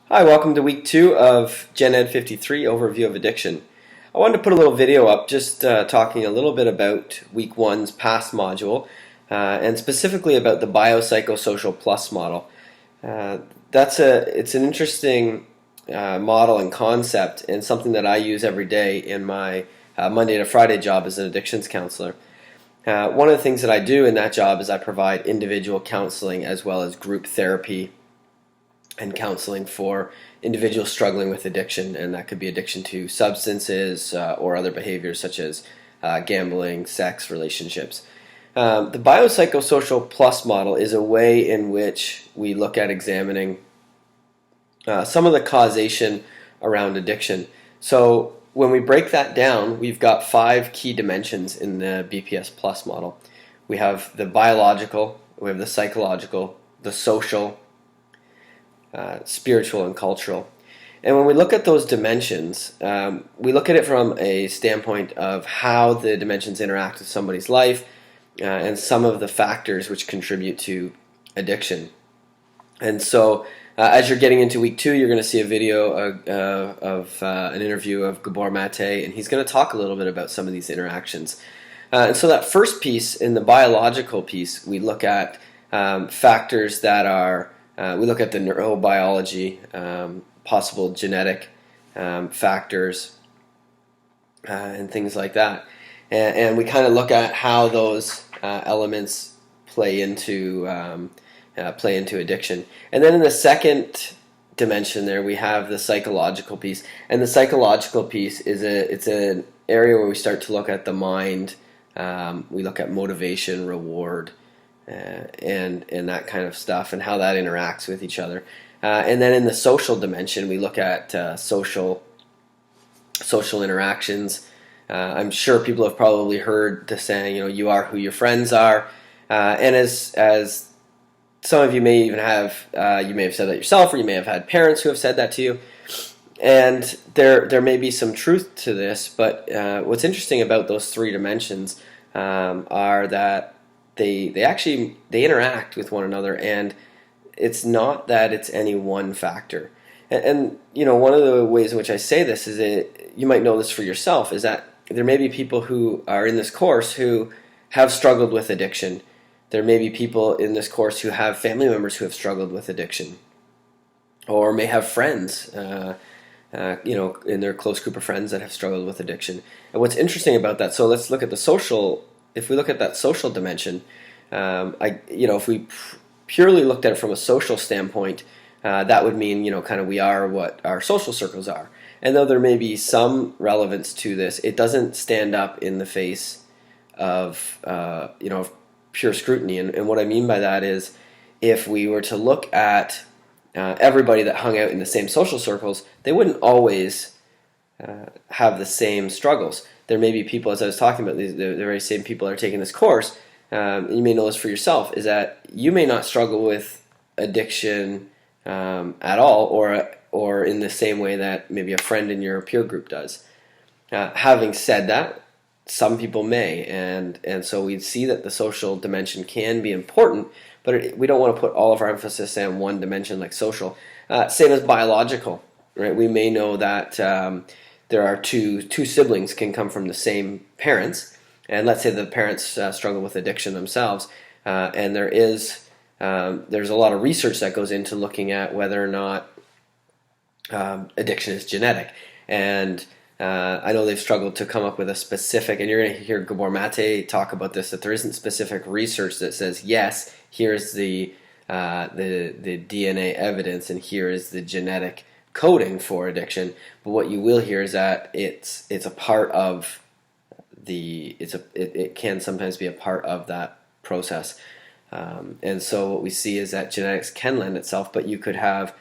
Hi, welcome to week 2 of Gen Ed 53 Overview of Addiction. I wanted to put a little video up just talking a little bit about week 1's past module and specifically about the biopsychosocial plus model. It's an interesting model and concept and something that I use every day in my Monday to Friday job as an addictions counselor. One of the things that I do in that job is I provide individual counseling as well as group therapy and counseling for individuals struggling with addiction, and that could be addiction to substances or other behaviors such as gambling, sex, relationships. The biopsychosocial plus model is a way in which we look at examining some of the causation around addiction. So when we break that down, we've got 5 key dimensions in the BPS plus model. We have the biological, we have the psychological, the social, spiritual, and cultural. And when we look at those dimensions, we look at it from a standpoint of how the dimensions interact with somebody's life and some of the factors which contribute to addiction. And so as you're getting into week 2, you're going to see a video of an interview of Gabor Mate, and he's going to talk a little bit about some of these interactions. And so that first piece, in the biological piece, we look at factors that are we look at the neurobiology, possible genetic factors, and things like that. And we kind of look at how those elements play into addiction. And then in the second dimension there, we have the psychological piece. And the psychological piece it's an area where we start to look at the mind. We look at motivation, reward, and that kind of stuff, and how that interacts with each other. And then in the social dimension, we look at social interactions. I'm sure people have probably heard the saying, you are who your friends are. And as some of you may even have, you may have said that yourself, or you may have had parents who have said that to you. And there may be some truth to this, but what's interesting about those 3 dimensions are that they interact with one another, and it's not that it's any one factor. And one of the ways in which I say this is you might know this for yourself, is that there may be people who are in this course who have struggled with addiction. There may be people in this course who have family members who have struggled with addiction, or may have friends, in their close group of friends that have struggled with addiction. And what's interesting about that, so let's look at the social. If we look at that social dimension, if we purely looked at it from a social standpoint, that would mean, kind of we are what our social circles are. And though there may be some relevance to this, it doesn't stand up in the face of, of pure scrutiny. And what I mean by that is, if we were to look at everybody that hung out in the same social circles, they wouldn't always have the same struggles. There may be people, as I was talking about, the very same people that are taking this course, you may know this for yourself, is that you may not struggle with addiction at all, or in the same way that maybe a friend in your peer group does. Having said that, some people may, and so we see that the social dimension can be important, but we don't want to put all of our emphasis on one dimension like social. Same as biological, right? We may know that there are two siblings can come from the same parents, and let's say the parents struggle with addiction themselves, and there's a lot of research that goes into looking at whether or not addiction is genetic. And I know they've struggled to come up with a specific, and you're going to hear Gabor Mate talk about this, that there isn't specific research that says, yes, here's the DNA evidence and here is the genetic coding for addiction. But what you will hear is that it's a part of it can sometimes be a part of that process. And so what we see is that genetics can lend itself, but you could have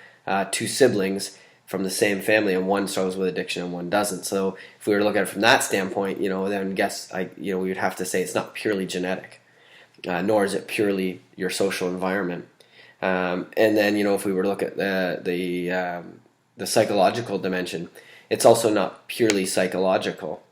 2 siblings from the same family, and one struggles with addiction and one doesn't. So if we were to look at it from that standpoint, then we would have to say it's not purely genetic, nor is it purely your social environment. And then, if we were to look at the psychological dimension, it's also not purely psychological.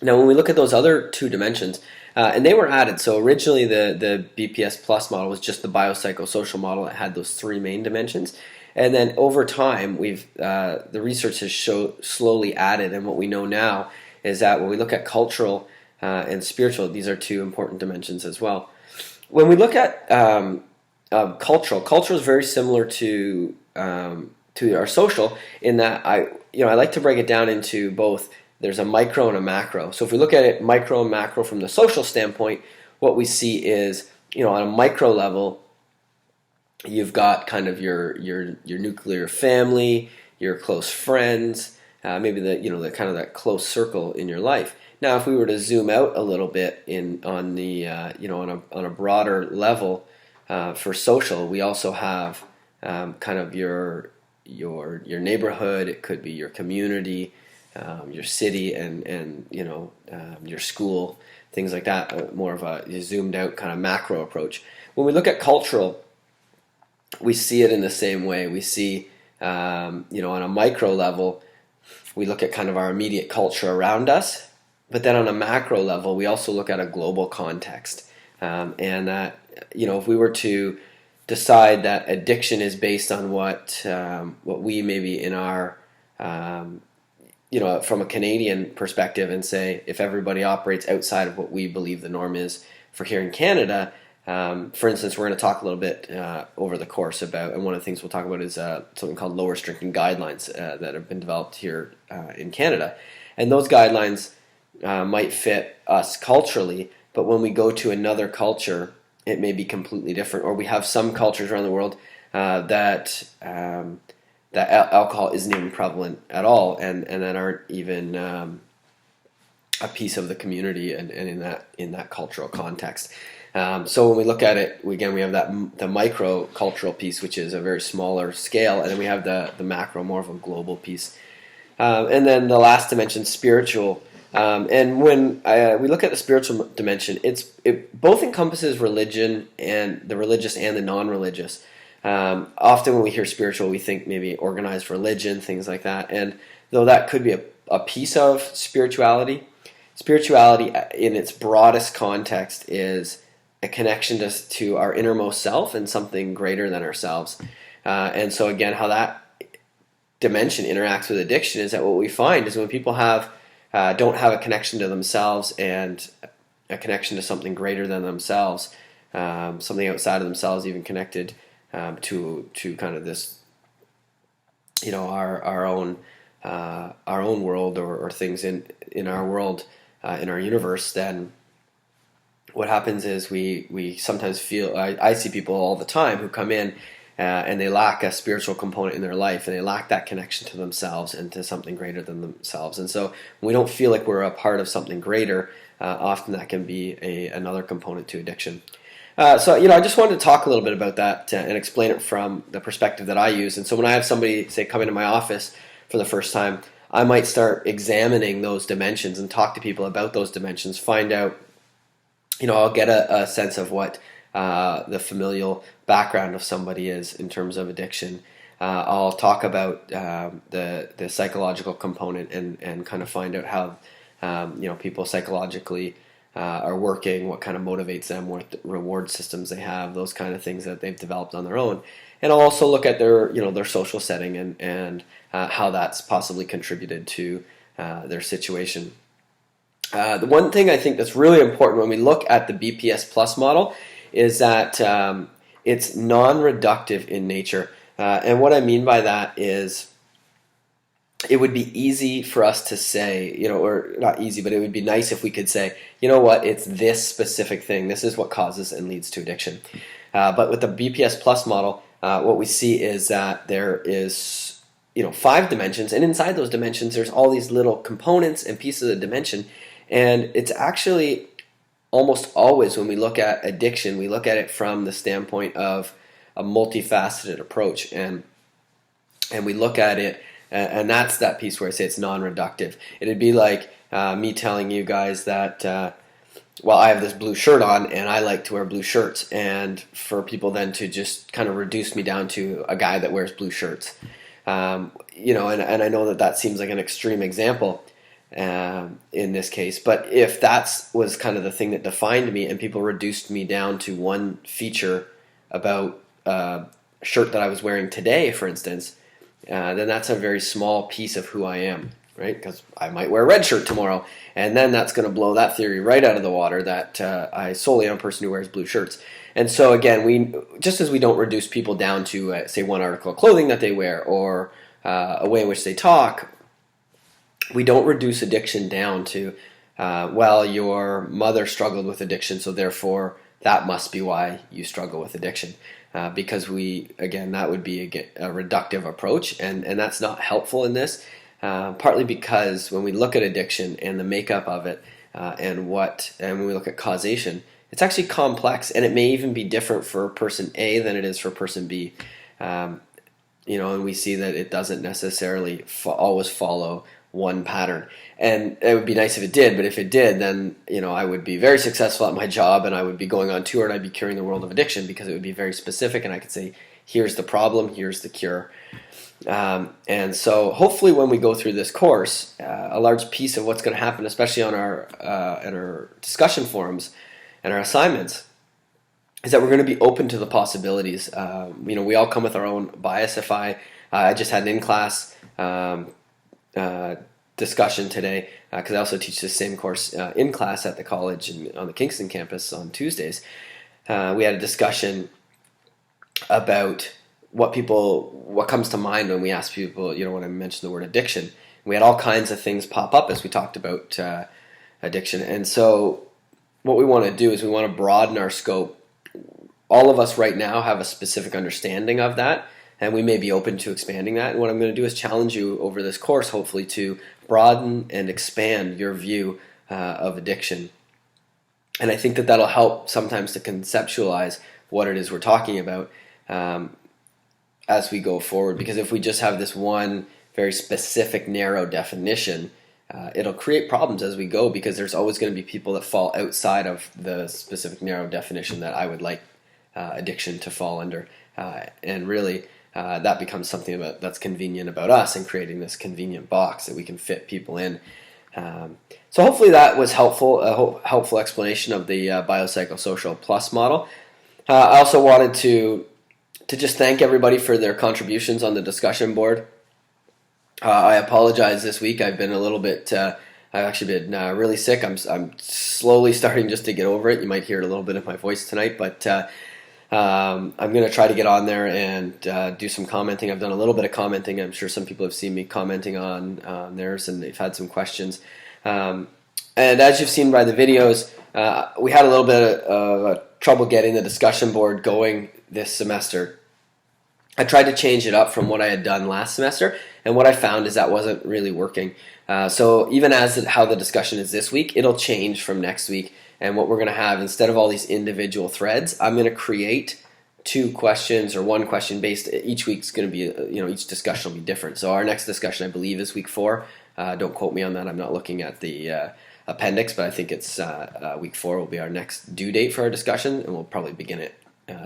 Now, when we look at those other 2 dimensions, and they were added, so originally the BPS Plus model was just the biopsychosocial model. It had those 3 main dimensions. And then over time, the research has slowly added, and what we know now is that when we look at cultural and spiritual, these are two important dimensions as well. When we look at culture is very similar to our social, in that I like to break it down into both. There's a micro and a macro. So if we look at it micro and macro from the social standpoint, what we see is, on a micro level, you've got kind of your nuclear family, your close friends, maybe the kind of that close circle in your life. Now, if we were to zoom out a little bit on a broader level for social, we also have kind of your neighborhood. It could be your community, your city, and your school, things like that. More of a zoomed out kind of macro approach. When we look at cultural, we see it in the same way. We see, on a micro level, we look at kind of our immediate culture around us, but then on a macro level, we also look at a global context. And that, if we were to decide that addiction is based on what we maybe in our, from a Canadian perspective, and say if everybody operates outside of what we believe the norm is for here in Canada. For instance, we're going to talk a little bit over the course about, and one of the things we'll talk about is something called low restricting guidelines that have been developed here in Canada. And those guidelines might fit us culturally, but when we go to another culture, it may be completely different. Or we have some cultures around the world that alcohol isn't even prevalent at all, and that aren't even a piece of the community and in that cultural context. So when we look at it, we have the micro cultural piece, which is a very smaller scale, and then we have the macro, more of a global piece. And then the last dimension, spiritual. And when we look at the spiritual dimension, it both encompasses religion, and the religious and the non-religious. Often when we hear spiritual, we think maybe organized religion, things like that. And though that could be a piece of spirituality in its broadest context is a connection to our innermost self and something greater than ourselves. And so again, how that dimension interacts with addiction is that what we find is when people don't have a connection to themselves and a connection to something greater than themselves, something outside of themselves, even connected to kind of this, our own world or things in our world, in our universe, then what happens is we sometimes feel, I see people all the time who come in and they lack a spiritual component in their life, and they lack that connection to themselves and to something greater than themselves. And so when we don't feel like we're a part of something greater, often that can be another component to addiction. So I just wanted to talk a little bit about that and explain it from the perspective that I use. And so when I have somebody, say, come into my office for the first time, I might start examining those dimensions and talk to people about those dimensions, find out, I'll get a sense of what the familial background of somebody is in terms of addiction. I'll talk about the psychological component and kind of find out how people psychologically are working, what kind of motivates them, what reward systems they have, those kind of things that they've developed on their own. And I'll also look at their social setting and how that's possibly contributed to their situation. The one thing I think that's really important when we look at the BPS Plus model is that it's non-reductive in nature. And what I mean by that is it would be easy for us to say, or not easy, but it would be nice if we could say, it's this specific thing. This is what causes and leads to addiction. But with the BPS Plus model, what we see is that there is 5 dimensions, and inside those dimensions there's all these little components and pieces of the dimension. And it's actually almost always, when we look at addiction, we look at it from the standpoint of a multifaceted approach, and we look at it, and that's that piece where I say it's non-reductive. It'd be like me telling you guys that, I have this blue shirt on, and I like to wear blue shirts, and for people then to just kind of reduce me down to a guy that wears blue shirts. And I know that seems like an extreme example, in this case, but if that was kind of the thing that defined me, and people reduced me down to one feature about shirt that I was wearing today, for instance, then that's a very small piece of who I am, right? Because I might wear a red shirt tomorrow, and then that's going to blow that theory right out of the water that I solely am a person who wears blue shirts. And so again, we just as we don't reduce people down to say one article of clothing that they wear or a way in which they talk, we don't reduce addiction down to well, your mother struggled with addiction, so therefore that must be why you struggle with addiction. Because that would be a reductive approach, and that's not helpful in this. Partly because when we look at addiction and the makeup of it, and when we look at causation, it's actually complex, and it may even be different for person A than it is for person B. And we see that it doesn't necessarily always follow one pattern. And it would be nice if it did, but if it did, then I would be very successful at my job, and I would be going on tour, and I'd be curing the world of addiction, because it would be very specific, and I could say, here's the problem, here's the cure. And so hopefully when we go through this course, a large piece of what's going to happen, especially on our discussion forums and our assignments, is that we're going to be open to the possibilities. We all come with our own bias. If I just had an in-class discussion today, because I also teach the same course in class at the college and on the Kingston campus on Tuesdays. We had a discussion about what comes to mind when we ask people, when I mention the word addiction. We had all kinds of things pop up as we talked about addiction. And so what we want to do is we want to broaden our scope. All of us right now have a specific understanding of that, and we may be open to expanding that. And what I'm going to do is challenge you over this course, hopefully, to broaden and expand your view of addiction. And I think that that'll help sometimes to conceptualize what it is we're talking about as we go forward. Because if we just have this one very specific, narrow definition, it'll create problems as we go, because there's always going to be people that fall outside of the specific, narrow definition that I would like addiction to fall under. And really, that becomes something that's convenient about us, and creating this convenient box that we can fit people in. So hopefully that was helpful, a helpful explanation of the biopsychosocial plus model. I also wanted to just thank everybody for their contributions on the discussion board. I apologize this week. I've been a little bit, I've actually been really sick. I'm slowly starting just to get over it. You might hear a little bit of my voice tonight, but I'm going to try to get on there and do some commenting. I've done a little bit of commenting. I'm sure some people have seen me commenting on theirs, and they've had some questions. And as you've seen by the videos, we had a little bit of trouble getting the discussion board going this semester. I tried to change it up from what I had done last semester, and what I found is that wasn't really working. So even how the discussion is this week, it'll change from next week. And what we're going to have, instead of all these individual threads, I'm going to create 2 questions or 1 question based. Each week's going to be, each discussion will be different. So our next discussion, I believe, is week 4. Don't quote me on that. I'm not looking at the appendix, but I think it's week 4 will be our next due date for our discussion, and we'll probably begin it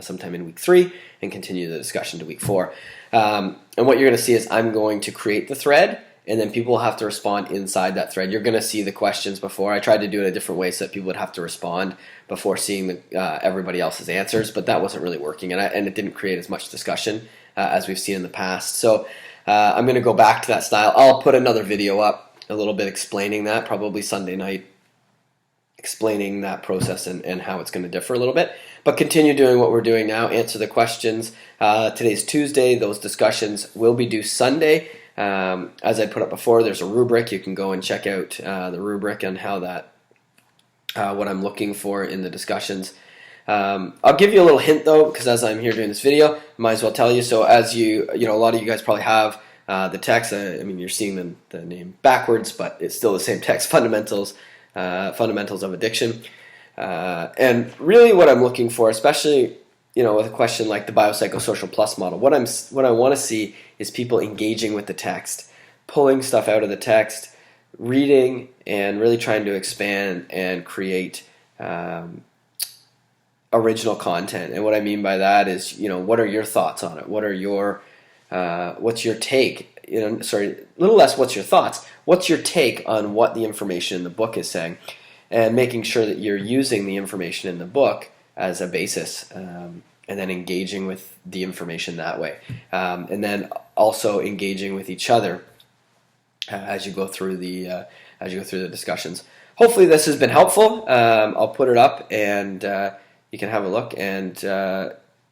sometime in week 3 and continue the discussion to week 4. And what you're going to see is I'm going to create the thread, and then people will have to respond inside that thread. You're going to see the questions before. I tried to do it a different way so that people would have to respond before seeing everybody else's answers, but that wasn't really working, and it didn't create as much discussion as we've seen in the past. So I'm going to go back to that style. I'll put another video up, a little bit explaining that, probably Sunday night, explaining that process and how it's going to differ a little bit. But continue doing what we're doing now, answer the questions. Today's Tuesday. Those discussions will be due Sunday. As I put up before, there's a rubric. You can go and check out the rubric and how that, what I'm looking for in the discussions. I'll give you a little hint though, because as I'm here doing this video, I might as well tell you. So as a lot of you guys probably have the text. You're seeing the name backwards, but it's still the same text. Fundamentals of addiction. And really, what I'm looking for, especially with a question like the biopsychosocial plus model, what I want to see is people engaging with the text, pulling stuff out of the text, reading, and really trying to expand and create original content. And what I mean by that is, what are your thoughts on it? What's your take? A little less what's your thoughts. What's your take on what the information in the book is saying? And making sure that you're using the information in the book as a basis and then engaging with the information that way, and then also engaging with each other as you go through the discussions. Hopefully, this has been helpful. I'll put it up, and you can have a look, and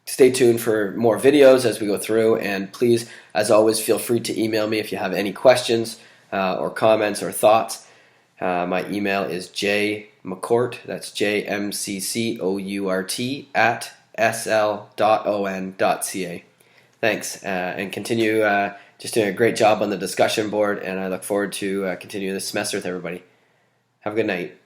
stay tuned for more videos as we go through. And please, as always, feel free to email me if you have any questions or comments or thoughts. My email is jmccourt, that's JMCCOURT at sl.on.ca. Thanks, and continue just doing a great job on the discussion board, and I look forward to continuing this semester with everybody. Have a good night.